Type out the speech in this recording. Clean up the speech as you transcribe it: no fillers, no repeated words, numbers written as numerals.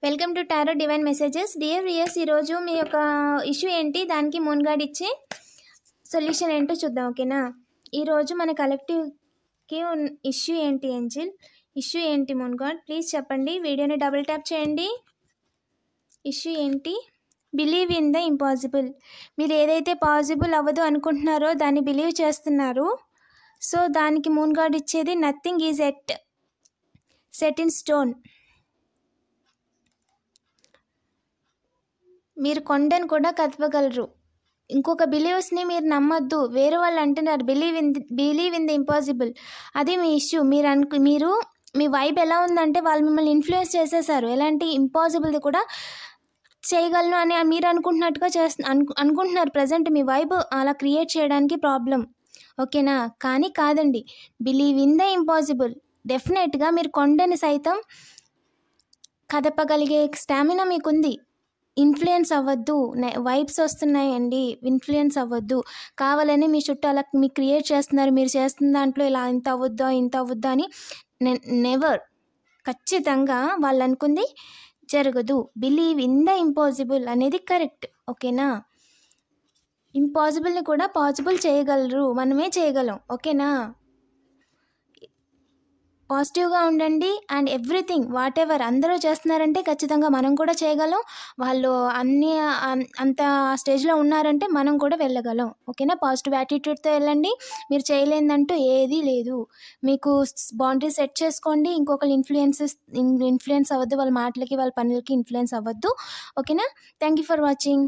Welcome to tarot divine messages. Dear weirs, ఈరోజు మీ యొక్క issue ఏంటి, దానికి మూన్ గార్డ్ ఇచ్చే సొల్యూషన్ ఏంటో చూద్దాం. ఓకేనా? ఈరోజు మన కలెక్టివ్కి ఇష్యూ ఏంటి ఏంజిల్, ఇష్యూ ఏంటి మూన్ గార్డ్, ప్లీజ్ చెప్పండి. వీడియోని డబుల్ ట్యాప్ చేయండి. ఇష్యూ ఏంటి? Believe in the impossible. మీరు ఏదైతే పాసిబుల్ అవ్వదు అనుకుంటున్నారో దాన్ని బిలీవ్ చేస్తున్నారు. సో దానికి మూన్ గార్డ్ ఇచ్చేది nothing is set in stone. మీరు కొండను కూడా కదపగలరు. ఇంకొక బిలీవ్స్ని మీరు నమ్మొద్దు. వేరే వాళ్ళు అంటున్నారు బిలీవ్ ఇన్ ది ఇంపాసిబుల్. అది మీ ఇష్యూ. మీరు మీ వైబ్ ఎలా ఉందంటే వాళ్ళు మిమ్మల్ని ఇన్ఫ్లుయెన్స్ చేసేసారు. ఎలాంటి ఇంపాసిబుల్ది కూడా చేయగలను అని మీరు అనుకుంటున్నట్టుగా అనుకుంటున్నారు. ప్రజెంట్ మీ వైబ్ అలా క్రియేట్ చేయడానికి ప్రాబ్లం. ఓకేనా? కానీ కాదండి, బిలీవ్ ఇన్ ద ఇంపాసిబుల్. డెఫినెట్గా మీరు కొండని సైతం కదపగలిగే స్టామినా మీకుంది. ఇన్ఫ్లుయెన్స్ అవ్వద్దు. వైబ్స్ వస్తున్నాయండి, ఇన్ఫ్లుయెన్స్ అవ్వద్దు. కావాలని మీ చుట్టూ అలా మీకు క్రియేట్ చేస్తున్నారు. మీరు చేస్తున్న దాంట్లో ఇలా ఇంత అవ్వద్దా అని నెవర్. ఖచ్చితంగా వాళ్ళు అనుకుంది జరగదు. బిలీవ్ ఇన్ ద ఇంపాసిబుల్ అనేది కరెక్ట్. ఓకేనా? ఇంపాసిబుల్ని కూడా పాసిబుల్ చేయగలరు. మనమే చేయగలం. ఓకేనా? పాజిటివ్గా ఉండండి. అండ్ ఎవ్రీథింగ్ వాట్ ఎవర్ అందరూ చేస్తున్నారంటే ఖచ్చితంగా మనం కూడా చేయగలం. వాళ్ళు అంత స్టేజ్లో ఉన్నారంటే మనం కూడా వెళ్ళగలం. ఓకేనా? పాజిటివ్ యాటిట్యూడ్తో వెళ్ళండి. మీరు చేయలేదంటూ ఏదీ లేదు. మీకు బౌండరీ సెట్ చేసుకోండి. ఇంకొకరు ఇన్ఫ్లుయెన్స్ అవ్వద్దు. వాళ్ళ మాటలకి వాళ్ళ పనులకి ఇన్ఫ్లుయెన్స్ అవ్వద్దు. ఓకేనా? Thank you for watching.